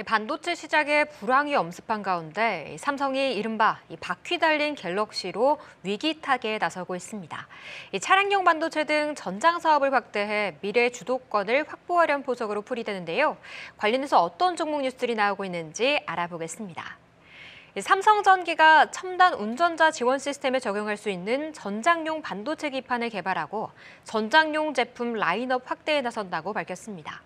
반도체 시장에 불황이 엄습한 가운데 삼성이 이른바 바퀴 달린 갤럭시로 위기 타개에 나서고 있습니다. 차량용 반도체 등 전장 사업을 확대해 미래 주도권을 확보하려는 포석으로 풀이되는데요. 관련해서 어떤 종목 뉴스들이 나오고 있는지 알아보겠습니다. 삼성전기가 첨단 운전자 지원 시스템에 적용할 수 있는 전장용 반도체 기판을 개발하고 전장용 제품 라인업 확대에 나선다고 밝혔습니다.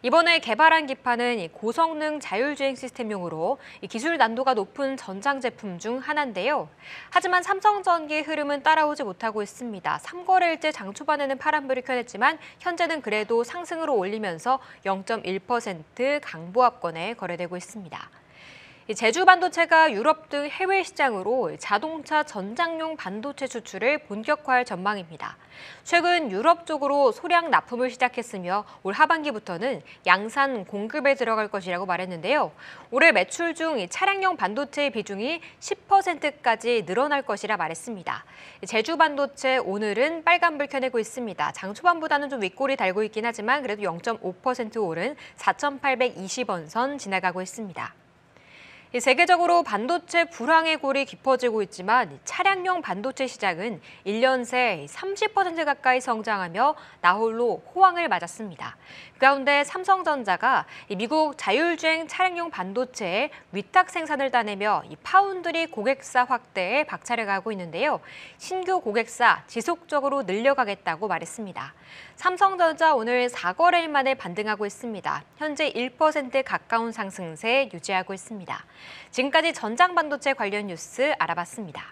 이번에 개발한 기판은 고성능 자율주행 시스템용으로 기술 난도가 높은 전장 제품 중 하나인데요. 하지만 삼성전기의 흐름은 따라오지 못하고 있습니다. 3거래일째 장 초반에는 파란불이 켜냈지만 현재는 그래도 상승으로 올리면서 0.1% 강보합권에 거래되고 있습니다. 제주 반도체가 유럽 등 해외 시장으로 자동차 전장용 반도체 수출을 본격화할 전망입니다. 최근 유럽 쪽으로 소량 납품을 시작했으며 올 하반기부터는 양산 공급에 들어갈 것이라고 말했는데요. 올해 매출 중 차량용 반도체의 비중이 10%까지 늘어날 것이라 말했습니다. 제주 반도체 오늘은 빨간불 켜내고 있습니다. 장 초반보다는 좀 윗골이 달고 있긴 하지만 그래도 0.5% 오른 4,820원 선 지나가고 있습니다. 세계적으로 반도체 불황의 골이 깊어지고 있지만 차량용 반도체 시장은 1년 새 30% 가까이 성장하며 나홀로 호황을 맞았습니다. 그 가운데 삼성전자가 미국 자율주행 차량용 반도체의 위탁 생산을 따내며 파운드리 고객사 확대에 박차를 가하고 있는데요. 신규 고객사 지속적으로 늘려가겠다고 말했습니다. 삼성전자 오늘 4거래일 만에 반등하고 있습니다. 현재 1% 가까운 상승세 유지하고 있습니다. 지금까지 전장 반도체 관련 뉴스 알아봤습니다.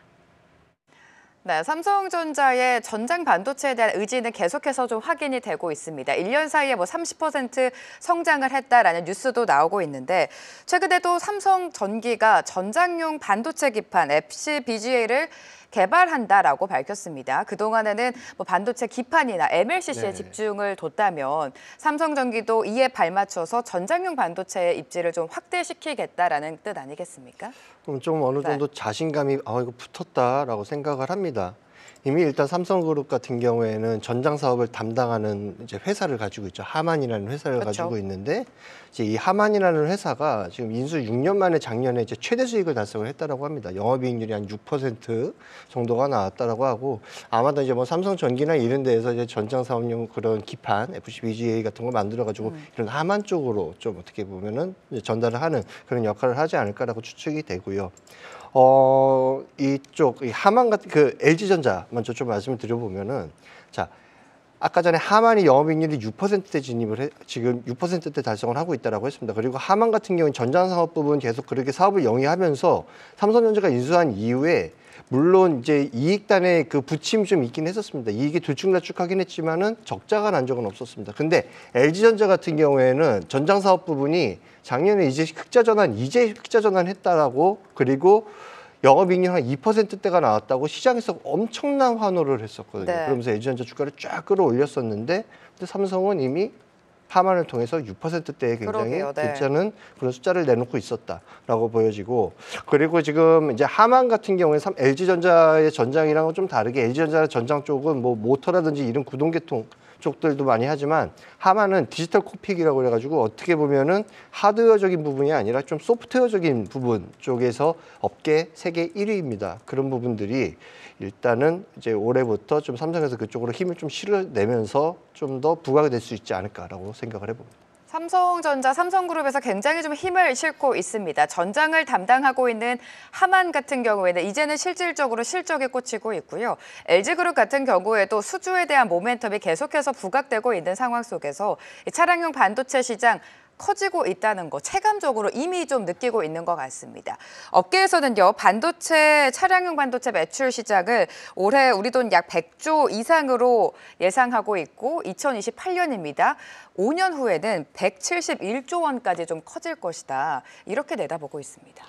네, 삼성전자의 전장 반도체에 대한 의지는 계속해서 좀 확인이 되고 있습니다. 1년 사이에 30% 성장을 했다라는 뉴스도 나오고 있는데 최근에도 삼성전기가 전장용 반도체 기판 FCBGA를 개발한다라고 밝혔습니다. 그동안에는 반도체 기판이나 MLCC에 집중을 뒀다면 삼성전기도 이에 발맞춰서 전장용 반도체의 입지를 좀 확대시키겠다라는 뜻 아니겠습니까? 그럼 좀 어느 정도 자신감이 이거 붙었다라고 생각을 합니다. 이미 일단 삼성그룹 같은 경우에는 전장 사업을 담당하는 이제 회사를 가지고 있죠. 하만이라는 회사를 가지고 있는데 이제 이 하만이라는 회사가 지금 인수 6년 만에 작년에 이제 최대 수익을 달성을 했다라고 합니다. 영업이익률이 한 6% 정도가 나왔다라고 하고 아마도 이제 삼성전기나 이런 데에서 이제 전장 사업용 그런 기판 FCBGA 같은 걸 만들어 가지고 이런 하만 쪽으로 좀 어떻게 보면은 이제 전달을 하는 그런 역할을 하지 않을까라고 추측이 되고요. 이쪽 하만 같은 LG전자 먼저 좀 말씀을 드려보면은 자 아까 전에 하만이 영업이익률이 6%대 지금 6%대 달성을 하고 있다라고 했습니다. 그리고 하만 같은 경우는 전장 사업 부분 계속 그렇게 사업을 영위하면서 삼성전자가 인수한 이후에 물론 이제 이익단에 부침이 좀 있긴 했었습니다. 이익이 들쭉날쭉하긴 했지만은 적자가 난 적은 없었습니다. 근데 LG전자 같은 경우에는 전장 사업 부분이 작년에 이제 흑자 전환했다라고 그리고 영업이익률 한 2%대가 나왔다고 시장에서 엄청난 환호를 했었거든요. 그러면서 LG전자 주가를 쫙 끌어올렸었는데 근데 삼성은 이미 하만을 통해서 6%대의 굉장히 괜찮은 그런 숫자를 내놓고 있었다라고 보여지고 그리고 지금 이제 하만 같은 경우에 LG전자의 전장이랑은 좀 다르게 LG전자의 전장 쪽은 모터라든지 이런 구동계통 쪽들도 많이 하지만 하만은 디지털 코픽이라고 그래가지고 어떻게 보면은 하드웨어적인 부분이 아니라 좀 소프트웨어적인 부분 쪽에서 업계 세계 1위입니다. 그런 부분들이 일단은 이제 올해부터 좀 삼성에서 그쪽으로 힘을 좀 실어내면서 좀 더 부각이 될 수 있지 않을까라고 생각을 해봅니다. 삼성전자, 삼성그룹에서 굉장히 좀 힘을 싣고 있습니다. 전장을 담당하고 있는 하만 같은 경우에는 이제는 실질적으로 실적에 꽂히고 있고요. LG그룹 같은 경우에도 수주에 대한 모멘텀이 계속해서 부각되고 있는 상황 속에서 차량용 반도체 시장 커지고 있다는 거 체감적으로 이미 좀 느끼고 있는 것 같습니다. 업계에서는요, 차량용 반도체 매출 시장을 올해 우리 돈 약 100조 이상으로 예상하고 있고 2028년입니다. 5년 후에는 171조 원까지 좀 커질 것이다. 이렇게 내다보고 있습니다.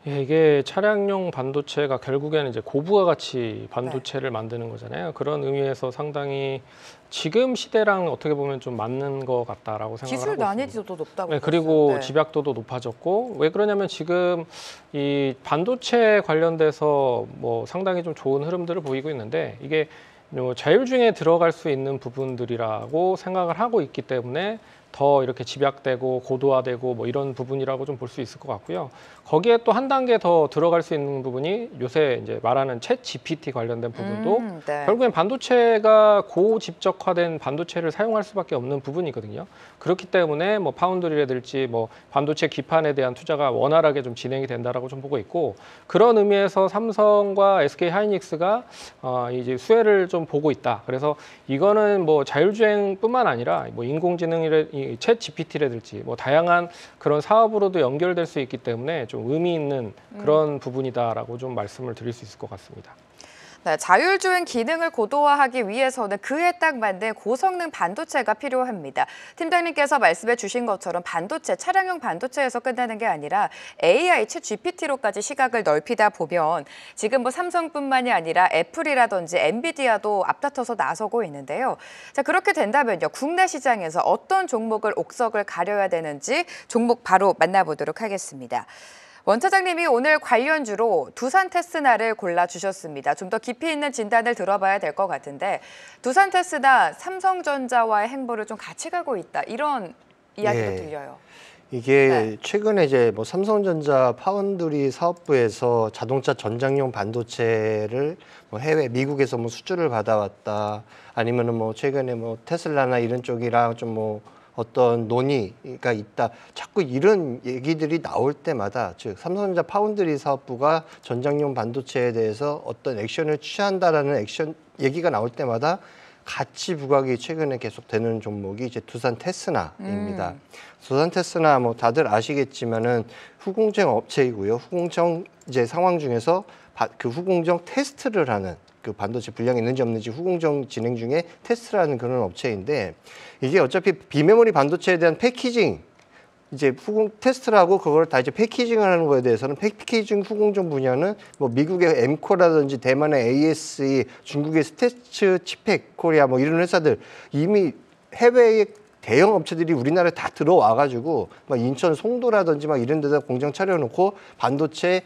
예, 이게 차량용 반도체가 결국에는 이제 고부가 가치 반도체를 만드는 거잖아요. 그런 의미에서 상당히 지금 시대랑 어떻게 보면 좀 맞는 것 같다라고 생각을 하고 있습니다. 기술 난이도도 높다고. 네, 그리고 집약도도 높아졌고 왜 그러냐면 지금 이 반도체 관련돼서 상당히 좀 좋은 흐름들을 보이고 있는데 이게 자율주행에 들어갈 수 있는 부분들이라고 생각을 하고 있기 때문에 더 이렇게 집약되고 고도화되고 뭐 이런 부분이라고 좀 볼 수 있을 것 같고요. 거기에 또 한 단계 더 들어갈 수 있는 부분이 요새 이제 말하는 챗 GPT 관련된 부분도 네. 결국엔 반도체가 고집적화된 반도체를 사용할 수밖에 없는 부분이거든요. 그렇기 때문에 뭐 파운드리라든지 뭐 반도체 기판에 대한 투자가 원활하게 좀 진행이 된다라고 좀 보고 있고, 그런 의미에서 삼성과 SK 하이닉스가 이제 수혜를 좀 보고 있다. 그래서 이거는 뭐 자율주행뿐만 아니라 뭐 인공지능이라 챗 GPT라든지 뭐 다양한 그런 사업으로도 연결될 수 있기 때문에 좀 의미 있는 그런 부분이다라고 좀 말씀을 드릴 수 있을 것 같습니다. 네, 자율주행 기능을 고도화하기 위해서는 그에 딱 맞는 고성능 반도체가 필요합니다. 팀장님께서 말씀해 주신 것처럼 반도체, 차량용 반도체에서 끝나는 게 아니라 AI, 챗 GPT로까지 시각을 넓히다 보면 지금 뭐 삼성뿐만이 아니라 애플이라든지 엔비디아도 앞다퉈서 나서고 있는데요. 자, 그렇게 된다면요, 국내 시장에서 어떤 종목을 옥석을 가려야 되는지 종목 바로 만나보도록 하겠습니다. 원 차장님이 오늘 관련주로 두산 테스나를 골라주셨습니다. 좀 더 깊이 있는 진단을 들어봐야 될 것 같은데, 두산 테스나 삼성전자와의 행보를 좀 같이 가고 있다, 이런 이야기가 들려요. 이게 최근에 이제 뭐 삼성전자 파운드리 사업부에서 자동차 전장용 반도체를 뭐 해외 미국에서 뭐 수주를 받아왔다, 아니면은 뭐 최근에 뭐 테슬라나 이런 쪽이랑 좀 뭐 어떤 논의가 있다, 자꾸 이런 얘기들이 나올 때마다, 즉 삼성전자 파운드리 사업부가 전장용 반도체에 대해서 어떤 액션을 취한다라는 액션 얘기가 나올 때마다 같이 부각이 최근에 계속 되는 종목이 이제 두산 테스나입니다. 두산 테스나 뭐 다들 아시겠지만은 후공정 업체이고요. 후공정 이제 상황 중에서 그 후공정 테스트를 하는, 그 반도체 불량이 있는지 없는지 후공정 진행 중에 테스트라는 그런 업체인데, 이게 어차피 비메모리 반도체에 대한 패키징, 이제 후공 테스트를 하고 그걸 다 이제 패키징을 하는 거에 대해서는 패키징 후공정 분야는 뭐 미국의 엠코라든지 대만의 ASE, 중국의 스태츠 치팩 코리아 뭐 이런 회사들, 이미 해외의 대형 업체들이 우리나라에 다 들어와가지고 막 인천 송도라든지 막 이런 데다 공장 차려놓고 반도체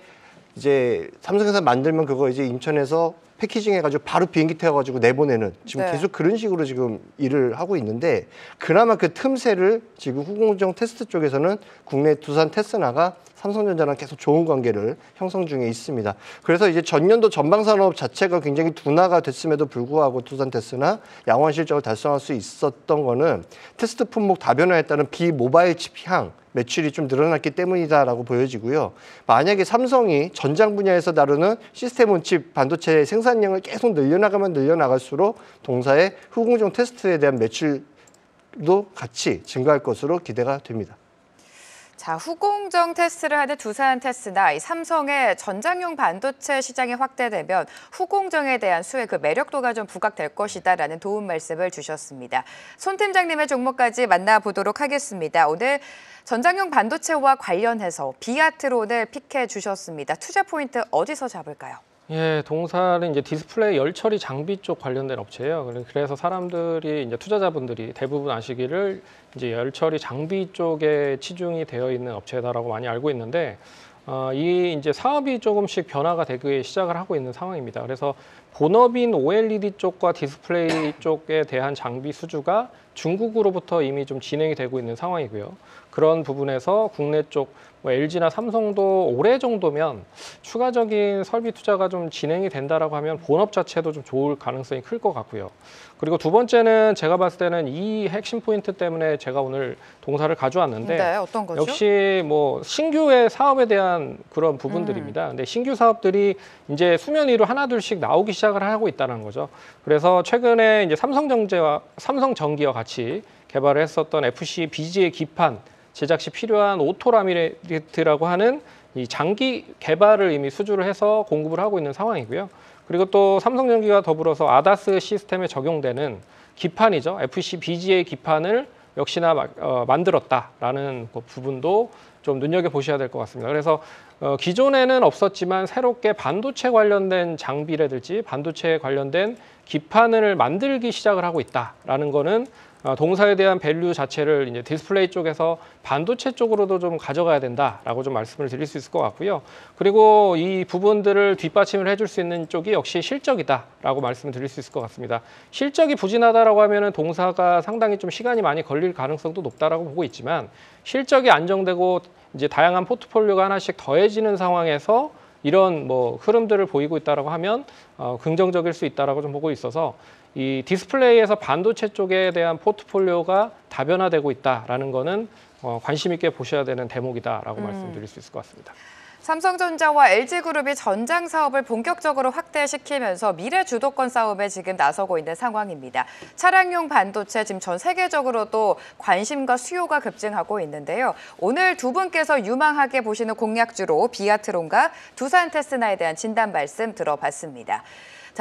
이제 삼성에서 만들면 그거 이제 인천에서 패키징 해가지고 바로 비행기 태워가지고 내보내는, 지금 계속 그런 식으로 지금 일을 하고 있는데, 그나마 그 틈새를 지금 후공정 테스트 쪽에서는 국내 두산 테스나가 삼성전자랑 계속 좋은 관계를 형성 중에 있습니다. 그래서 이제 전년도 전방산업 자체가 굉장히 둔화가 됐음에도 불구하고 두산 테스나 양호한 실적을 달성할 수 있었던 거는 테스트 품목 다변화에 따른 비모바일 칩 향 매출이 좀 늘어났기 때문이다라고 보여지고요. 만약에 삼성이 전장 분야에서 다루는 시스템 온칩 반도체 생산량을 계속 늘려나가면 늘려나갈수록 동사의 후공정 테스트에 대한 매출도 같이 증가할 것으로 기대가 됩니다. 자, 후공정 테스트를 하는 두산 테스나, 이 삼성의 전장용 반도체 시장이 확대되면 후공정에 대한 수혜, 그 매력도가 좀 부각될 것이다라는 도움 말씀을 주셨습니다. 손 팀장님의 종목까지 만나보도록 하겠습니다. 오늘 전장용 반도체와 관련해서 비아트론을 픽해 주셨습니다. 투자 포인트 어디서 잡을까요? 예, 동사는 이제 디스플레이 열처리 장비 쪽 관련된 업체예요. 그래서 사람들이 이제 투자자분들이 대부분 아시기를 이제 열처리 장비 쪽에 치중이 되어 있는 업체다라고 많이 알고 있는데, 이 이제 사업이 조금씩 변화가 되기 시작을 하고 있는 상황입니다. 그래서 본업인 OLED 쪽과 디스플레이 쪽에 대한 장비 수주가 중국으로부터 이미 좀 진행이 되고 있는 상황이고요. 그런 부분에서 국내 쪽 뭐 LG나 삼성도 올해 정도면 추가적인 설비 투자가 좀 진행이 된다라고 하면 본업 자체도 좀 좋을 가능성이 클 것 같고요. 그리고 두 번째는 제가 봤을 때는 이 핵심 포인트 때문에 제가 오늘 동사를 가져왔는데, 네, 어떤 거죠? 역시 뭐 신규의 사업에 대한 그런 부분들입니다. 근데 신규 사업들이 이제 수면 위로 하나둘씩 나오기 시작을 하고 있다는 거죠. 그래서 최근에 이제 삼성전기와 같이 개발을 했었던 FC BGA 기판 제작 시 필요한 오토라미네이트라고 하는 이 장기 개발을 이미 수주를 해서 공급을 하고 있는 상황이고요. 그리고 또 삼성전기가 더불어서 아다스 시스템에 적용되는 기판이죠. FC BGA 기판을 역시나 만들었다라는 그 부분도 좀 눈여겨보셔야 될 것 같습니다. 그래서 기존에는 없었지만 새롭게 반도체 관련된 장비라든지 반도체 관련된 기판을 만들기 시작을 하고 있다라는 거는 동사에 대한 밸류 자체를 이제 디스플레이 쪽에서 반도체 쪽으로도 좀 가져가야 된다라고 좀 말씀을 드릴 수 있을 것 같고요. 그리고 이 부분들을 뒷받침을 해줄 수 있는 쪽이 역시 실적이다라고 말씀을 드릴 수 있을 것 같습니다. 실적이 부진하다라고 하면은 동사가 상당히 좀 시간이 많이 걸릴 가능성도 높다라고 보고 있지만 실적이 안정되고 이제 다양한 포트폴리오가 하나씩 더해지는 상황에서 이런 뭐 흐름들을 보이고 있다라고 하면 긍정적일 수 있다라고 좀 보고 있어서 이 디스플레이에서 반도체 쪽에 대한 포트폴리오가 다변화되고 있다라는 거는 관심 있게 보셔야 되는 대목이다라고 말씀드릴 수 있을 것 같습니다. 삼성전자와 LG그룹이 전장 사업을 본격적으로 확대시키면서 미래 주도권 싸움에 지금 나서고 있는 상황입니다. 차량용 반도체 지금 전 세계적으로도 관심과 수요가 급증하고 있는데요. 오늘 두 분께서 유망하게 보시는 공약주로 비아트론과 두산 테스나에 대한 진단 말씀 들어봤습니다.